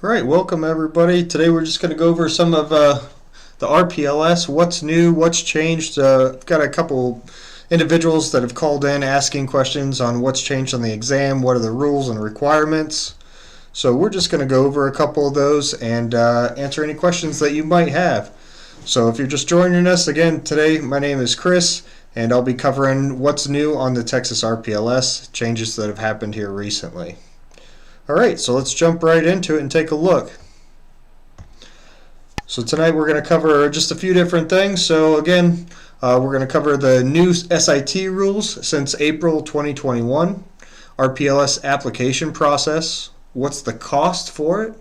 All right, welcome everybody. Today we're just going to go over some of the RPLS, what's new, what's changed. I've got a couple individuals that have called in asking questions on what's changed on the exam, what are the rules and requirements. So we're just going to go over a couple of those and answer any questions that you might have. So if you're just joining us again today, my name is Chris, and I'll be covering what's new on the Texas RPLS, changes that have happened here recently. Alright, so let's jump right into it and take a look. So tonight we're going to cover just a few different things. So again, we're going to cover the new SIT rules since April 2021, RPLS application process, what's the cost for it,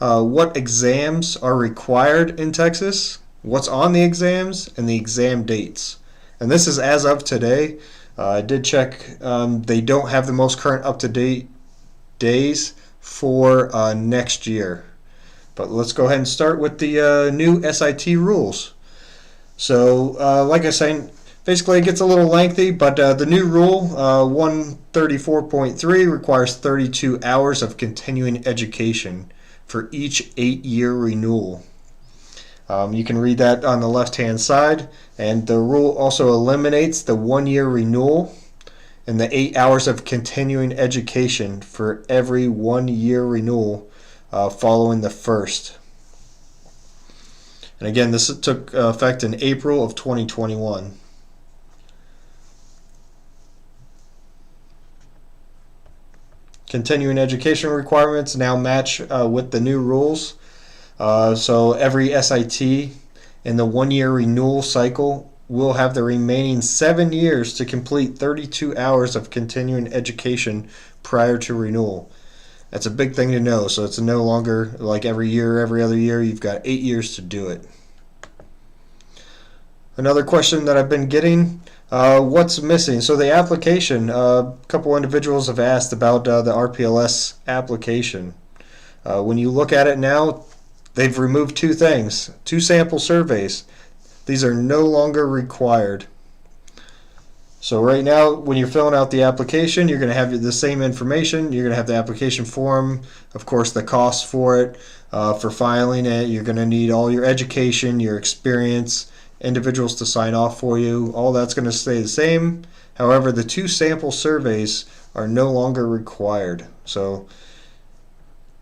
what exams are required in Texas, what's on the exams, and the exam dates. And this is as of today. I did check, they don't have the most current up-to-date days for next year. But let's go ahead and start with the new SIT rules. So like I said, basically it gets a little lengthy, but the new rule 134.3 requires 32 hours of continuing education for each 8-year renewal. You can read that on the left hand side, and the rule also eliminates the 1-year renewal and the 8 hours of continuing education for every 1-year renewal following the first. And again, this took effect in April of 2021. Continuing education requirements now match with the new rules. So every SIT in the 1-year renewal cycle will have the remaining 7 years to complete 32 hours of continuing education prior to renewal. That's a big thing to know. So it's no longer like every year, every other year. You've got 8 years to do it. Another question that I've been getting, what's missing? So the application, a couple individuals have asked about the RPLS application. When you look at it now, they've removed two things, 2 sample surveys. These are no longer required. So right now, when you're filling out the application, you're going to have the same information. You're going to have the application form, of course, the cost for it, for filing it. You're going to need all your education, your experience, individuals to sign off for you. All that's going to stay the same. However, the 2 sample surveys are no longer required. So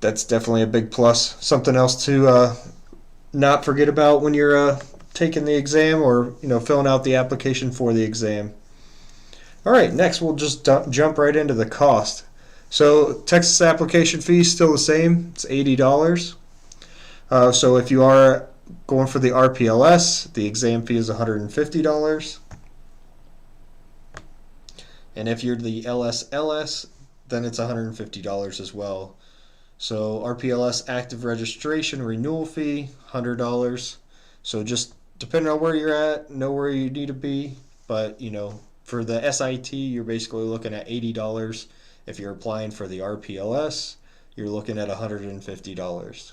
that's definitely a big plus. Something else to not forget about when you're taking the exam or filling out the application for the exam. All right, next we'll just jump right into the cost. So Texas application fee is still the same. It's $80. So if you are going for the RPLS, the exam fee is $150. And if you're the LSLS, then it's $150 as well. So RPLS active registration renewal fee, $100. So just depending on where you're at, know where you need to be. But, for the SIT, you're basically looking at $80. If you're applying for the RPLS, you're looking at $150.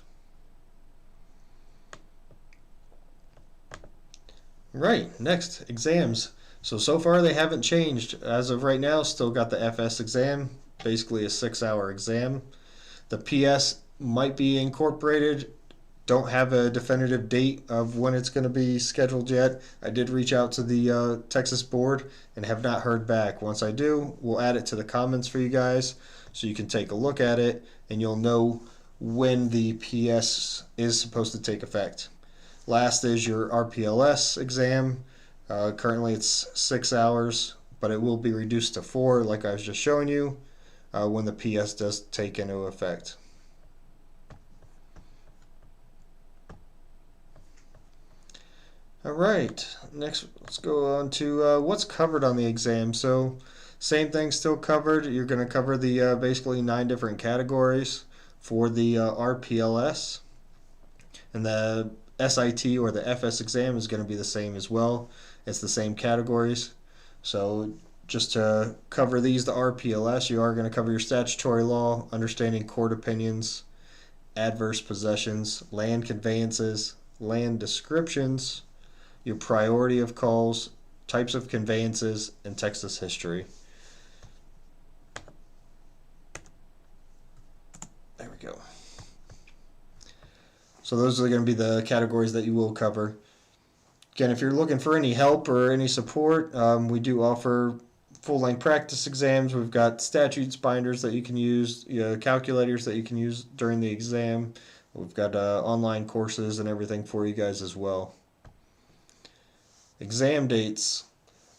Right, next, exams. So far they haven't changed. As of right now, still got the FS exam, basically a 6-hour exam. The PS might be incorporated. Don't have a definitive date of when it's going to be scheduled yet. I did reach out to the Texas board and have not heard back. Once I do, we'll add it to the comments for you guys so you can take a look at it and you'll know when the PS is supposed to take effect. Last is your RPLS exam. Currently it's 6 hours, but it will be reduced to 4 like I was just showing you when the PS does take into effect. All right, next let's go on to what's covered on the exam. So same thing still covered. You're going to cover the basically 9 different categories for the RPLS. And the SIT or the FS exam is going to be the same as well. It's the same categories. So just to cover these, the RPLS, you are going to cover your statutory law, understanding court opinions, adverse possessions, land conveyances, land descriptions, your priority of calls, types of conveyances, and Texas history. There we go. So those are going to be the categories that you will cover. Again, if you're looking for any help or any support, we do offer full-length practice exams. We've got statutes binders that you can use, calculators that you can use during the exam. We've got online courses and everything for you guys as well. Exam dates.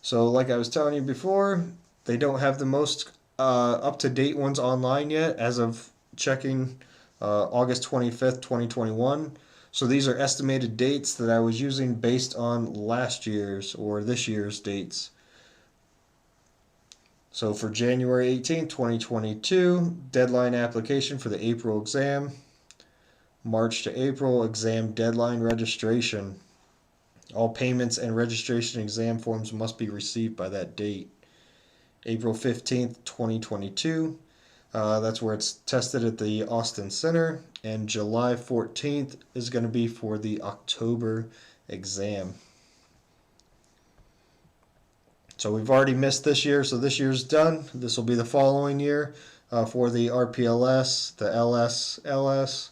So like I was telling you before, they don't have the most up-to-date ones online yet as of checking August 25th, 2021. So these are estimated dates that I was using based on last year's or this year's dates. So for January 18th, 2022, deadline application for the April exam. March to April, exam deadline registration. All payments and registration exam forms must be received by that date. April 15th, 2022. That's where it's tested at the Austin Center. And July 14th is going to be for the October exam. So we've already missed this year, so this year's done. This will be the following year for the RPLS, the LS,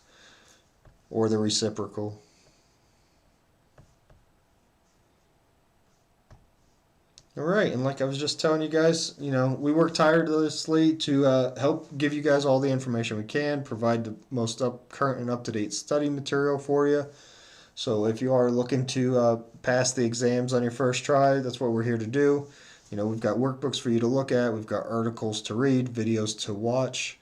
or the reciprocal. Alright, and like I was just telling you guys, we work tirelessly to help give you guys all the information we can, provide the most current and up-to-date study material for you. So if you are looking to pass the exams on your first try, that's what we're here to do. We've got workbooks for you to look at, we've got articles to read, videos to watch,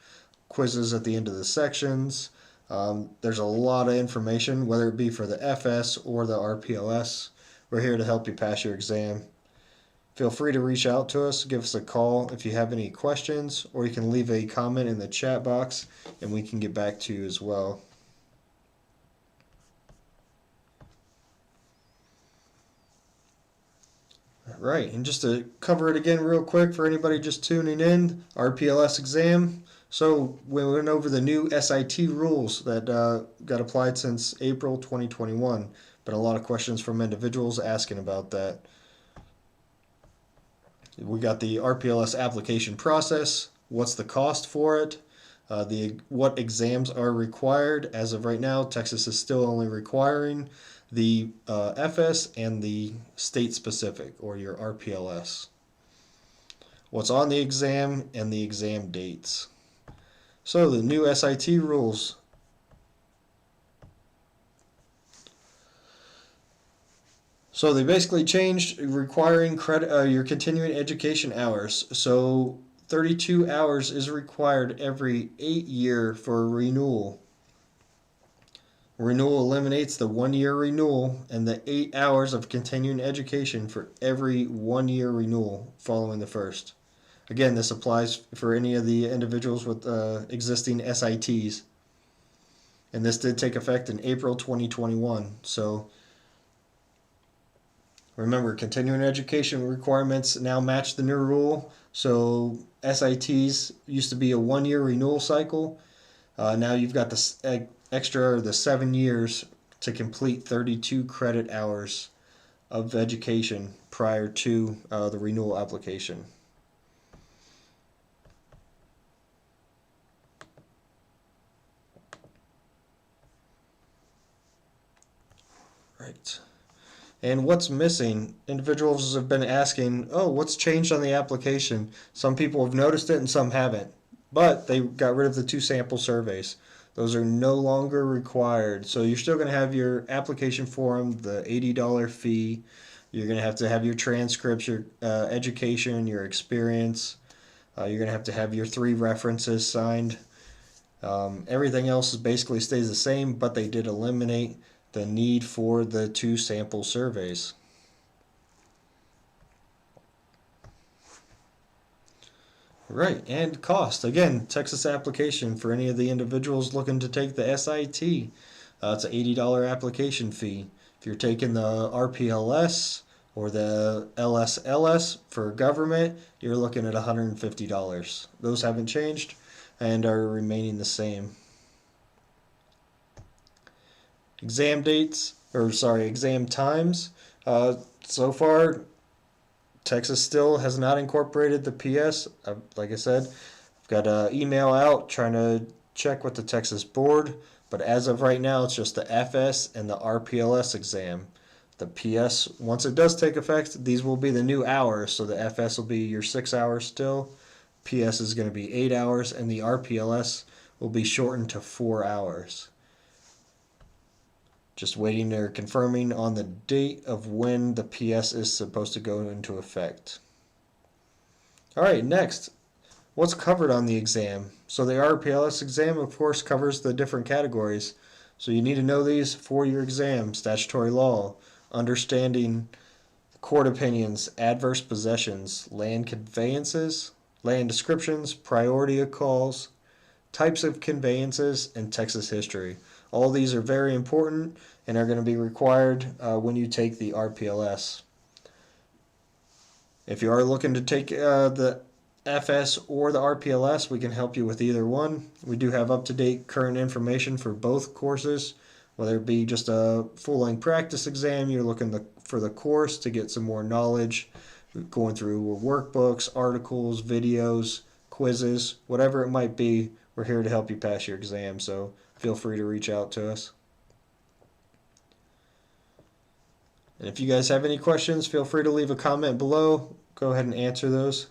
quizzes at the end of the sections. There's a lot of information, whether it be for the FS or the RPLS. We're here to help you pass your exam. Feel free to reach out to us, give us a call if you have any questions, or you can leave a comment in the chat box and we can get back to you as well. Alright, and just to cover it again real quick for anybody just tuning in, RPLS exam. So we went over the new SIT rules that got applied since April 2021. Been a lot of questions from individuals asking about that. We got the RPLS application process, what's the cost for it, what exams are required. As of right now, Texas is still only requiring the FS and the state specific, or your RPLS. What's on the exam and the exam dates. So the new SIT rules. So they basically changed requiring credit your continuing education hours. So 32 hours is required every 8-year for a renewal. Renewal eliminates the 1-year renewal and the 8 hours of continuing education for every 1-year renewal following the first. Again, this applies for any of the individuals with existing SITs. And this did take effect in April 2021. So remember, continuing education requirements now match the new rule. So SITs used to be a 1-year renewal cycle. Now you've got the extra, the 7 years to complete 32 credit hours of education prior to the renewal application. Right. And what's missing? Individuals have been asking, oh, what's changed on the application? Some people have noticed it and some haven't. But they got rid of the 2 sample surveys. Those are no longer required. So you're still going to have your application form, the $80 fee. You're going to have your transcripts, your education, your experience. You're going to have your 3 references signed. Everything else basically stays the same, but they did eliminate the need for the 2 sample surveys. Right, and cost. Again, Texas application for any of the individuals looking to take the SIT. It's an $80 application fee. If you're taking the RPLS or the LS for government, you're looking at $150. Those haven't changed and are remaining the same. Exam times. So far, Texas still has not incorporated the PS. Like I said, I've got an email out trying to check with the Texas board But as of right now, it's just the FS and the RPLS exam. The PS, once it does take effect, these will be the new hours. So the FS will be your 6 hours still. PS is going to be 8 hours, and the RPLS will be shortened to 4 hours. Just waiting or confirming on the date of when the PS is supposed to go into effect. All right, next, what's covered on the exam? So the RPLS exam, of course, covers the different categories. So you need to know these for your exam: statutory law, understanding court opinions, adverse possessions, land conveyances, land descriptions, priority of calls, types of conveyances, and Texas history. All these are very important and are going to be required when you take the RPLS. If you are looking to take the FS or the RPLS, we can help you with either one. We do have up-to-date current information for both courses, whether it be just a full-length practice exam, you're looking for the course to get some more knowledge, going through workbooks, articles, videos, quizzes, whatever it might be, we're here to help you pass your exam, so feel free to reach out to us. And if you guys have any questions, feel free to leave a comment below. Go ahead and answer those.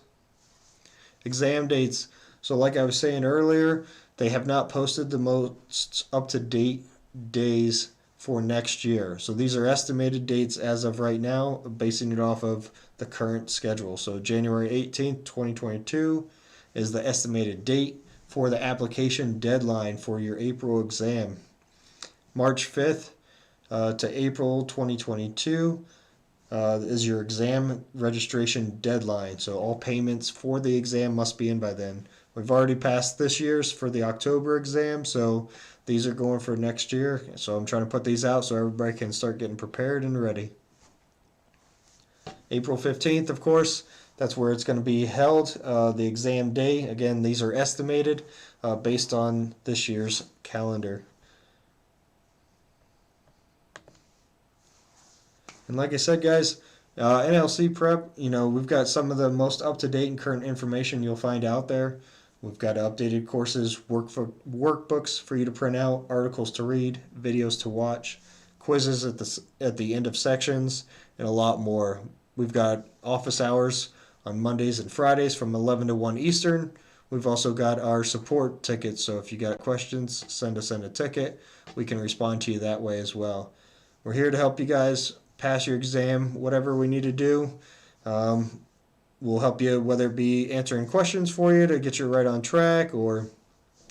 Exam dates. So like I was saying earlier, they have not posted the most up-to-date days for next year. So these are estimated dates as of right now, basing it off of the current schedule. So January 18th, 2022 is the estimated date for the application deadline for your April exam. March 5th to April 2022 is your exam registration deadline. So all payments for the exam must be in by then. We've already passed this year's for the October exam, so these are going for next year. So I'm trying to put these out so everybody can start getting prepared and ready. April 15th, of course, that's where it's going to be held, the exam day. Again, these are estimated based on this year's calendar. And like I said, guys, NLC Prep, we've got some of the most up-to-date and current information you'll find out there. We've got updated courses, workbooks for you to print out, articles to read, videos to watch, quizzes at the end of sections, and a lot more. We've got office hours on Mondays and Fridays from 11 to 1 Eastern. We've also got our support tickets, so if you got questions, send us in a ticket. We can respond to you that way as well. We're here to help you guys pass your exam, whatever we need to do. We'll help you, whether it be answering questions for you to get you right on track, or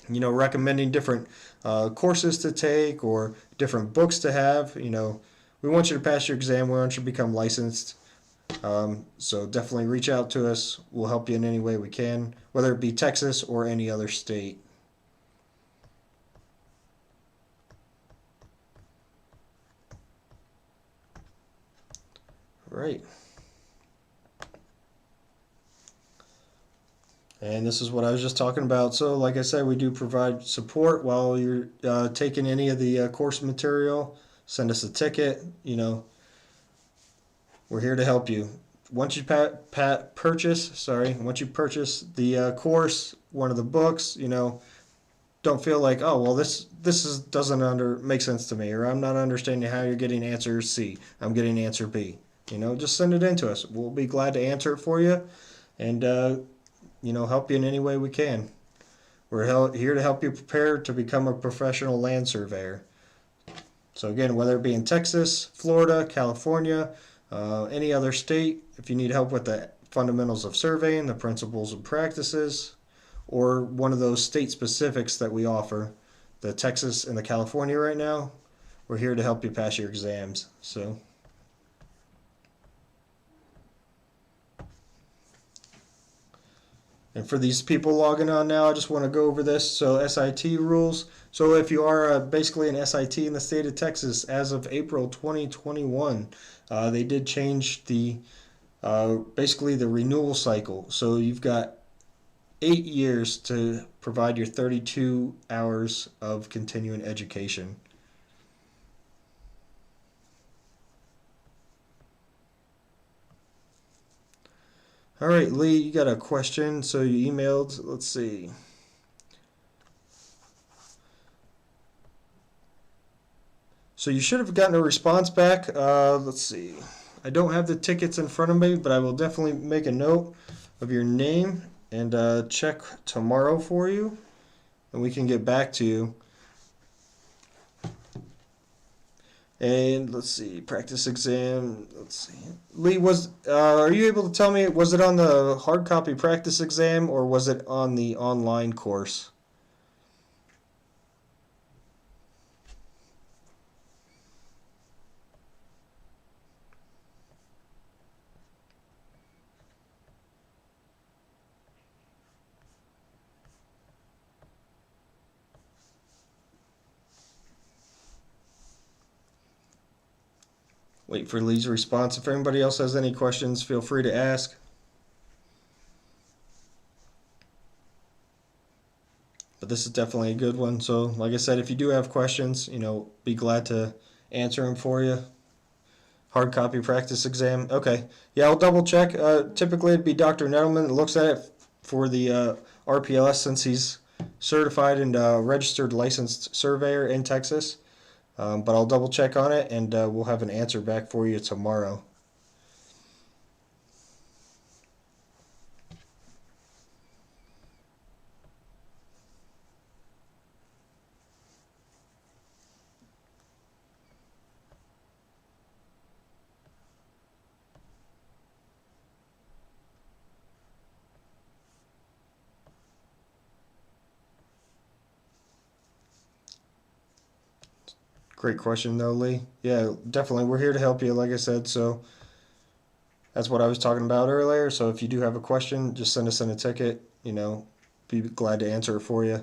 recommending different courses to take or different books to have. We want you to pass your exam. We want you to become licensed. So definitely reach out to us. We'll help you in any way we can, whether it be Texas or any other state. Right. And this is what I was just talking about. So like I said, we do provide support while you're taking any of the course material. Send us a ticket. We're here to help you. Once you purchase the course, one of the books, don't feel like, oh, well, this doesn't make sense to me, or I'm not understanding how you're getting answer C. I'm getting answer B. Just send it in to us. We'll be glad to answer it for you, and help you in any way we can. We're here to help you prepare to become a professional land surveyor. So again, whether it be in Texas, Florida, California, any other state, if you need help with the fundamentals of surveying, the principles and practices, or one of those state specifics that we offer, the Texas and the California right now, we're here to help you pass your exams. So. And for these people logging on now, I just want to go over this. So SIT rules. So if you are basically an SIT in the state of Texas, as of April 2021, they did change the basically the renewal cycle. So you've got 8 years to provide your 32 hours of continuing education. All right, Lee, you got a question. So you emailed, let's see. So you should have gotten a response back. Let's see. I don't have the tickets in front of me, but I will definitely make a note of your name and check tomorrow for you, and we can get back to you. And let's see, practice exam. Let's see. Lee, are you able to tell me, was it on the hard copy practice exam or was it on the online course? Wait for Lee's response. If anybody else has any questions, feel free to ask. But this is definitely a good one. So, like I said, if you do have questions, be glad to answer them for you. Hard copy practice exam. Okay. Yeah, I'll double check. Typically, it'd be Dr. Nettleman that looks at it for the RPLS since he's certified and registered licensed surveyor in Texas. But I'll double check on it and we'll have an answer back for you tomorrow. Great question, though, Lee. Yeah, definitely. We're here to help you, like I said. So that's what I was talking about earlier. So if you do have a question, just send us in a ticket. Be glad to answer it for you.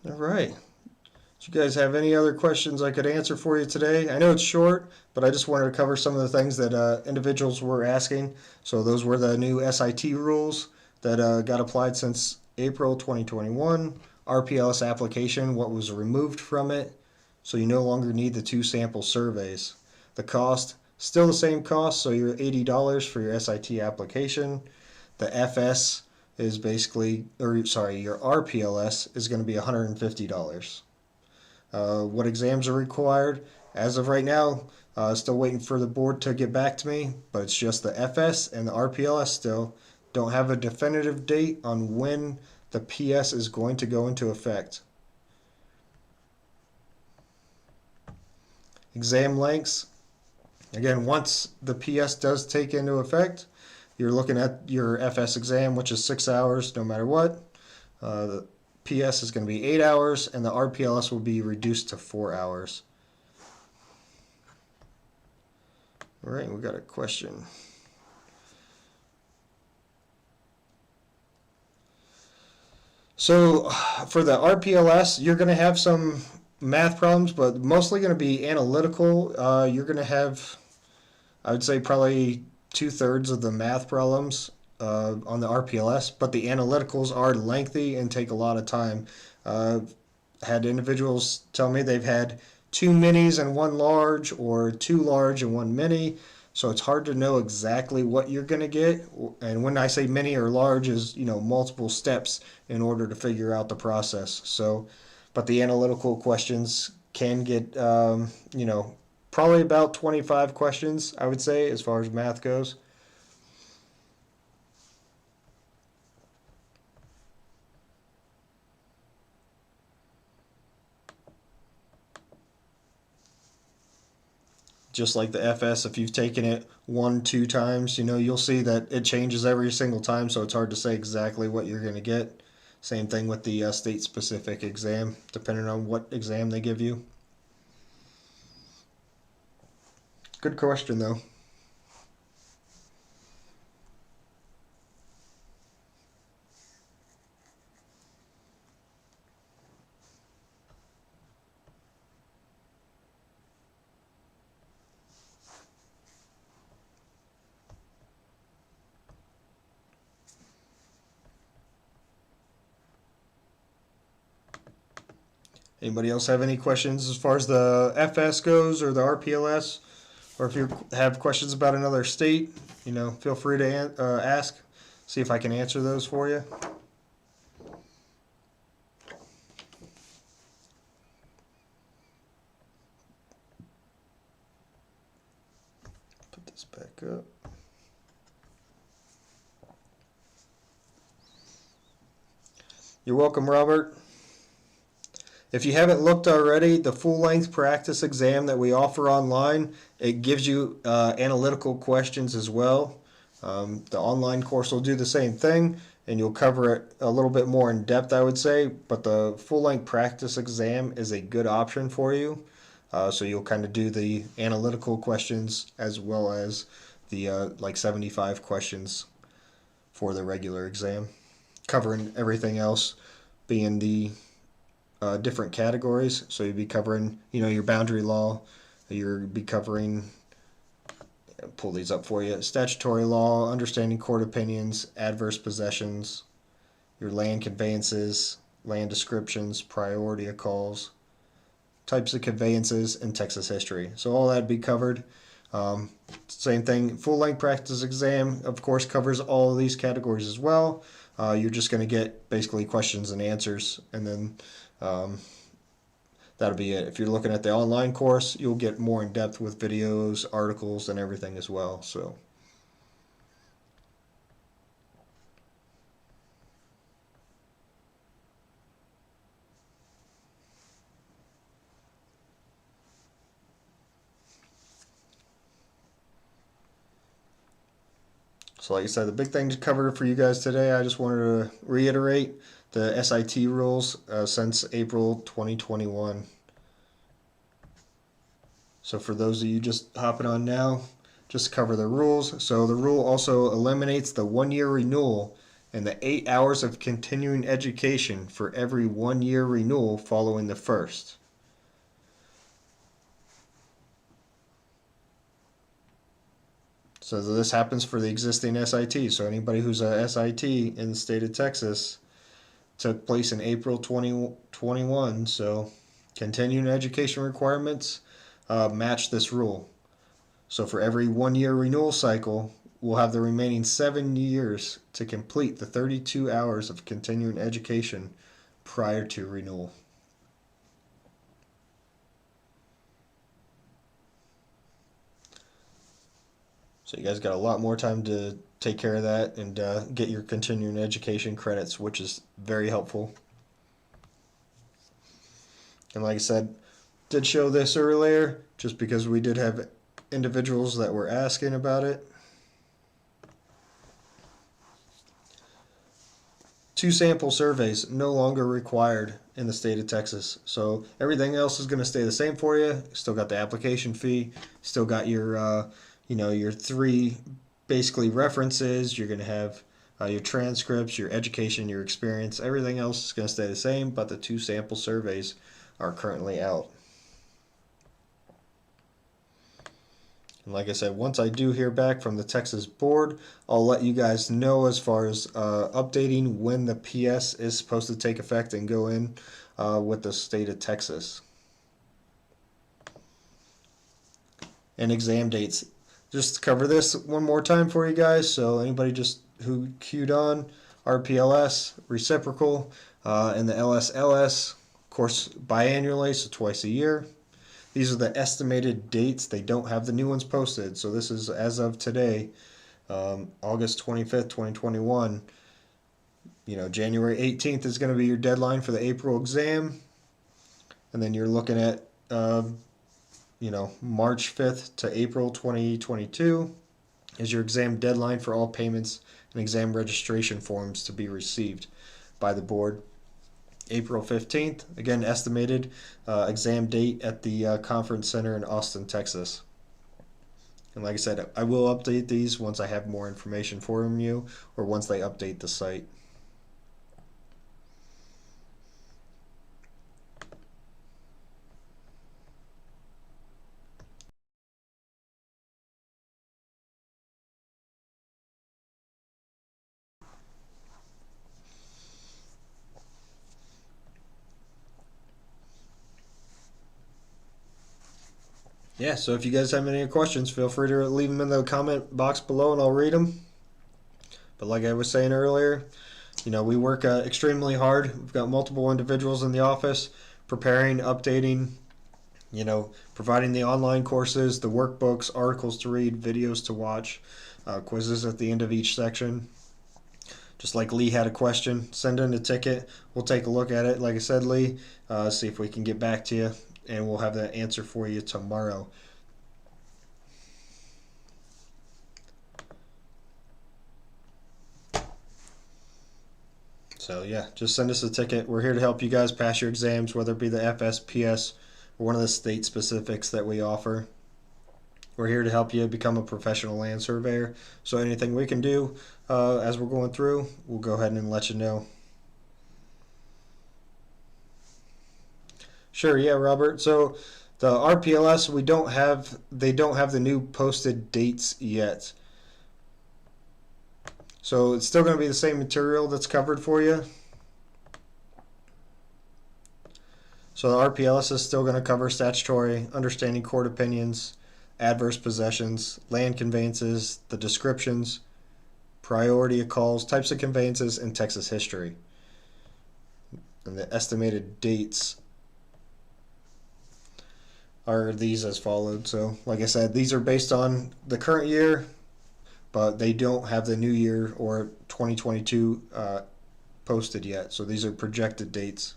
All right. Do you guys have any other questions I could answer for you today? I know it's short, but I just wanted to cover some of the things that individuals were asking. So those were the new SIT rules that got applied since April 2021. RPLS application, what was removed from it. So you no longer need the 2 sample surveys. The cost, still the same cost, so you're $80 for your SIT application. The FS is basically, your RPLS is going to be $150. What exams are required? As of right now, still waiting for the board to get back to me, but it's just the FS and the RPLS still. Don't have a definitive date on when the PS is going to go into effect. Exam lengths. Again, once the PS does take into effect, you're looking at your FS exam, which is 6 hours no matter what. The PS is going to be 8 hours, and the RPLS will be reduced to 4 hours. All right, we got a question. So for the RPLS, you're going to have some math problems, but mostly going to be analytical. You're going to have, I would say, probably 2/3 of the math problems on the RPLS, but the analyticals are lengthy and take a lot of time. Had individuals tell me they've had 2 minis and 1 large, or 2 large and 1 mini, so it's hard to know exactly what you're going to get. And when I say mini or large is, multiple steps in order to figure out the process. So, but the analytical questions can get, probably about 25 questions, I would say, as far as math goes. Just like the FS, if you've taken it 1-2 times, you'll see that it changes every single time, so it's hard to say exactly what you're going to get. Same thing with the state-specific exam, depending on what exam they give you. Good question, though. Anybody else have any questions as far as the FS goes or the RPLS? Or if you have questions about another state, feel free to ask. See if I can answer those for you. Put this back up. You're welcome, Robert. If you haven't looked already, the full-length practice exam that we offer online, it gives you analytical questions as well. The online course will do the same thing, and you'll cover it a little bit more in depth, I would say, but the full-length practice exam is a good option for you. So you'll kind of do the analytical questions as well as the 75 questions for the regular exam, covering everything else being the different categories. So you'd be covering, your boundary law. You'd be covering, pull these up for you, statutory law, understanding court opinions, adverse possessions, your land conveyances, land descriptions, priority of calls, types of conveyances, and Texas history. So all that'd be covered. Same thing, full-length practice exam, of course, covers all of these categories as well. You're just going to get basically questions and answers, and then that'll be it. If you're looking at the online course, you'll get more in depth with videos, articles, and everything as well. So like I said, the big thing to cover for you guys today, I just wanted to reiterate the SIT rules since April 2021. So for those of you just hopping on now, just cover the rules. So the rule also eliminates the 1-year renewal and the 8 hours of continuing education for every 1-year renewal following the first. So this happens for the existing SIT. So anybody who's a SIT in the state of Texas, took place in April 2021. So continuing education requirements match this rule. So for every 1-year renewal cycle, we'll have the remaining 7 years to complete the 32 hours of continuing education prior to renewal. So you guys got a lot more time to take care of that and get your continuing education credits, which is very helpful. And like I said, did show this earlier just because we did have individuals that were asking about it. 2 sample surveys no longer required in the state of Texas. So everything else is going to stay the same for you. Still got the application fee. Still got your, your 3 basically references. You're going to have your transcripts, your education, your experience. Everything else is going to stay the same, but the 2 sample surveys are currently out. And like I said, once I do hear back from the Texas board, I'll let you guys know as far as updating when the PS is supposed to take effect and go in with the state of Texas. And exam dates. Just to cover this one more time for you guys, so anybody just who queued on, RPLS, reciprocal, and the LSLS, of course biannually, so twice a year. These are the estimated dates. They don't have the new ones posted. So this is as of today, August 25th, 2021. January 18th is going to be your deadline for the April exam. And then you're looking at, March 5th to April 2022 is your exam deadline for all payments and exam registration forms to be received by the board. April 15th, again estimated exam date at the conference center in Austin, Texas. And like I said, I will update these once I have more information for you or once they update the site. Yeah, so if you guys have any questions, feel free to leave them in the comment box below and I'll read them. But like I was saying earlier, we work extremely hard. We've got multiple individuals in the office preparing, updating, providing the online courses, the workbooks, articles to read, videos to watch, quizzes at the end of each section. Just like Lee had a question, send in a ticket. We'll take a look at it. Like I said, Lee, see if we can get back to you, and we'll have that answer for you tomorrow. So yeah, just send us a ticket. We're here to help you guys pass your exams, whether it be the FSPS or one of the state specifics that we offer. We're here to help you become a professional land surveyor. So anything we can do as we're going through, we'll go ahead and let you know. Sure, yeah, Robert. So the RPLS, they don't have the new posted dates yet. So it's still going to be the same material that's covered for you. So the RPLS is still going to cover statutory, understanding court opinions, adverse possessions, land conveyances, the descriptions, priority of calls, types of conveyances, and Texas history. And the estimated dates are these as followed. So like I said, these are based on the current year, but they don't have the new year or 2022 posted yet. So these are projected dates.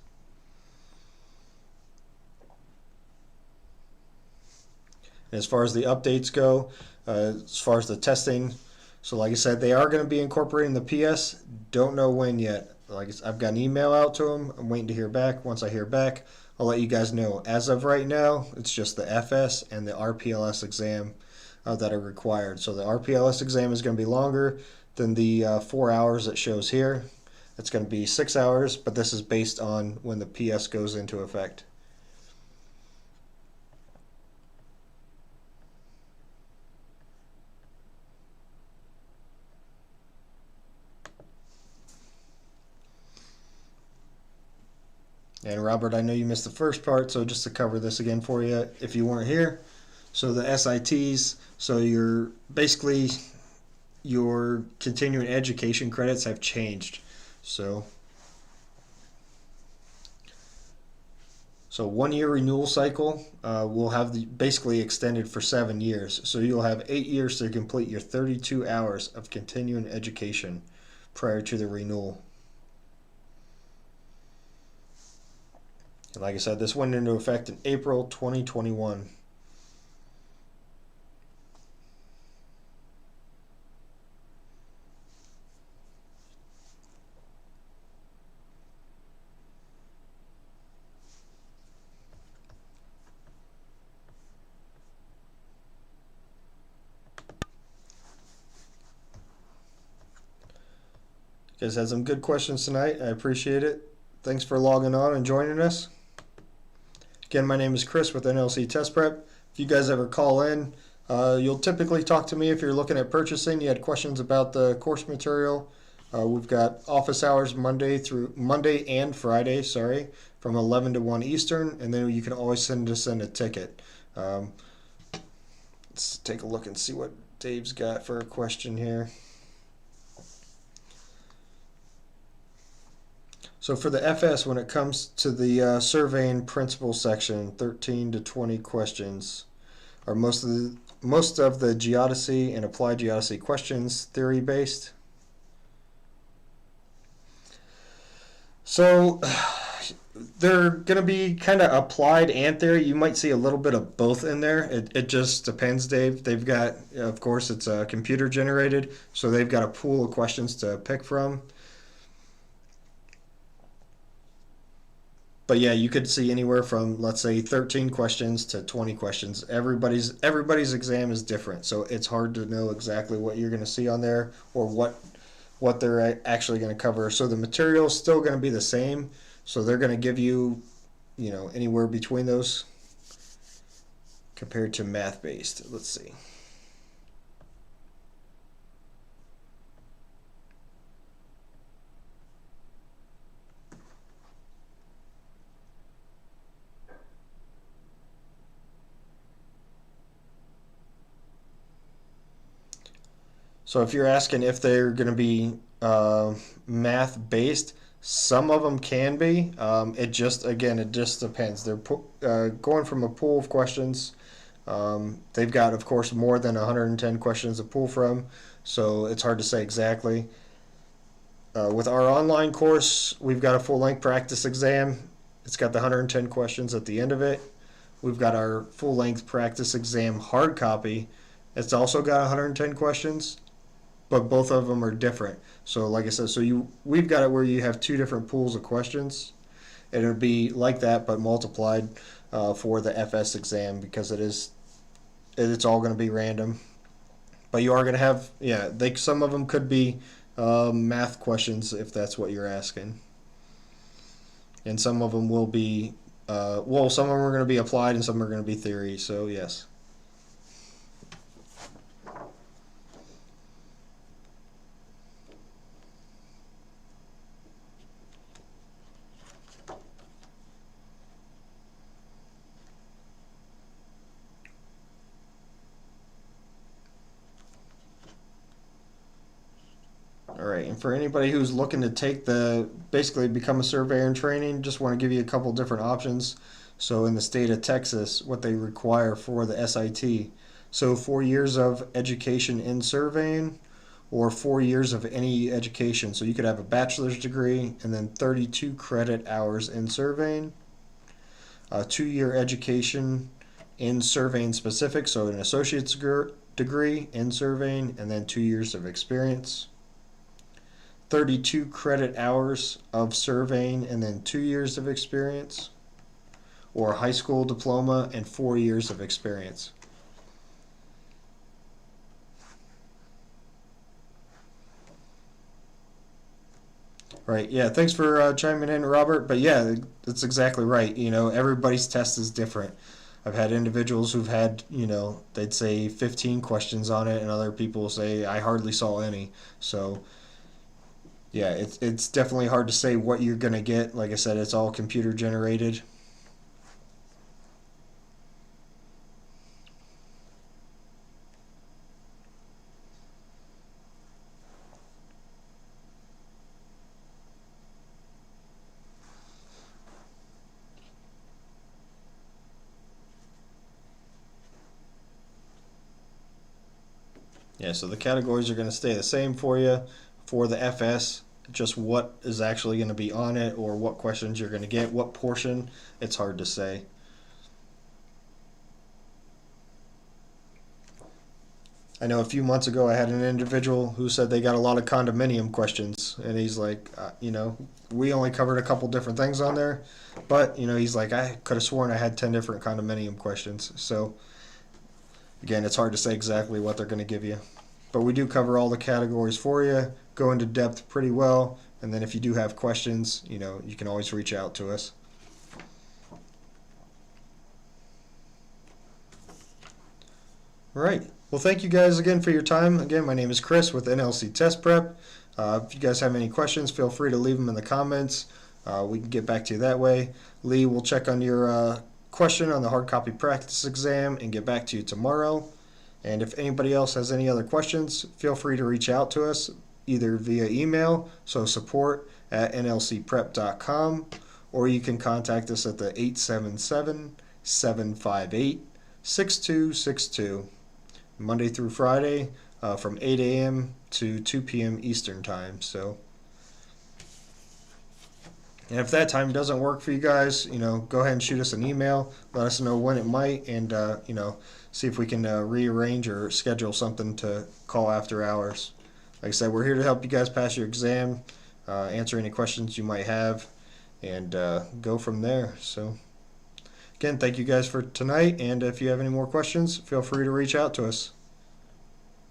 And as far as the updates go, as far as the testing, so like I said, they are going to be incorporating the PS. Don't know when yet. I've got an email out to them. I'm waiting to hear back. Once I hear back, I'll let you guys know. As of right now, it's just the FS and the RPLS exam that are required. So the RPLS exam is going to be longer than the 4 hours it shows here. It's going to be 6 hours, but this is based on when the PS goes into effect. And Robert, I know you missed the first part, so just to cover this again for you, if you weren't here. So the SITs, so your continuing education credits have changed. So 1 year renewal cycle will have basically extended for 7 years. So you'll have 8 years to complete your 32 hours of continuing education prior to the renewal. And like I said, this went into effect in April 2021. You guys had some good questions tonight. I appreciate it. Thanks for logging on and joining us. Again, my name is Chris with NLC Test Prep. If you guys ever call in, you'll typically talk to me if you're looking at purchasing. You had questions about the course material. We've got office hours Monday and Friday, from 11 to 1 Eastern, and then you can always send us in a ticket. Let's take a look and see what Dave's got for a question here. So for the FS, when it comes to the surveying principle section, 13 to 20 questions are most of the geodesy and applied geodesy questions theory based. So they're going to be kind of applied and theory. You might see a little bit of both in there. It just depends, Dave. They've got, of course, it's computer generated, so they've got a pool of questions to pick from. But yeah, you could see anywhere from, let's say, 13 questions to 20 questions. Everybody's exam is different, so it's hard to know exactly what you're going to see on there or what they're actually going to cover. So the material is still going to be the same. So they're going to give you, anywhere between those compared to math-based. Let's see. So if you're asking if they're going to be math based, some of them can be. It just depends. They're going from a pool of questions. They've got, of course, more than 110 questions to pull from, so it's hard to say exactly. With our online course, we've got a full-length practice exam. It's got the 110 questions at the end of it. We've got our full-length practice exam hard copy. It's also got 110 questions, but both of them are different. So like I said, we've got it where you have two different pools of questions. And it would be like that, but multiplied for the FS exam, because it's all going to be random. But you are going to have, some of them could be math questions if that's what you're asking. And some of them will be, some of them are going to be applied and some are going to be theory, so yes. All right, and for anybody who's looking to basically become a surveyor in training, just want to give you a couple different options. So in the state of Texas, what they require for the SIT, so 4 years of education in surveying, or 4 years of any education. So you could have a bachelor's degree and then 32 credit hours in surveying, a 2-year education in surveying specific, so an associate's degree in surveying, and then 2 years of experience. 32 credit hours of surveying and then 2 years of experience, or a high school diploma and 4 years of experience. Right, yeah, thanks for chiming in, Robert. But yeah, that's exactly right. Everybody's test is different. I've had individuals who've had, they'd say 15 questions on it, and other people say, I hardly saw any. So yeah, it's definitely hard to say what you're going to get. Like I said, it's all computer generated. Yeah, so the categories are going to stay the same for you for the FS. Just what is actually going to be on it, or what questions you're going to get, what portion, it's hard to say. I know a few months ago I had an individual who said they got a lot of condominium questions, and he's like, we only covered a couple different things on there, but he's like, I could have sworn I had 10 different condominium questions. So again, it's hard to say exactly what they're going to give you. But we do cover all the categories for you, go into depth pretty well, and then if you do have questions, you can always reach out to us. All right. Well, thank you guys again for your time. Again, my name is Chris with NLC Test Prep. If you guys have any questions, feel free to leave them in the comments. We can get back to you that way. Lee will check on your question on the hard copy practice exam and get back to you tomorrow. And if anybody else has any other questions, feel free to reach out to us either via email, so support@nlcprep.com, or you can contact us at the 877-758-6262, Monday through Friday from 8 a.m. to 2 p.m. Eastern Time. So, and if that time doesn't work for you guys, go ahead and shoot us an email. Let us know when it might, and see if we can rearrange or schedule something to call after hours. Like I said, we're here to help you guys pass your exam, answer any questions you might have, and go from there. So again, thank you guys for tonight, and if you have any more questions, feel free to reach out to us.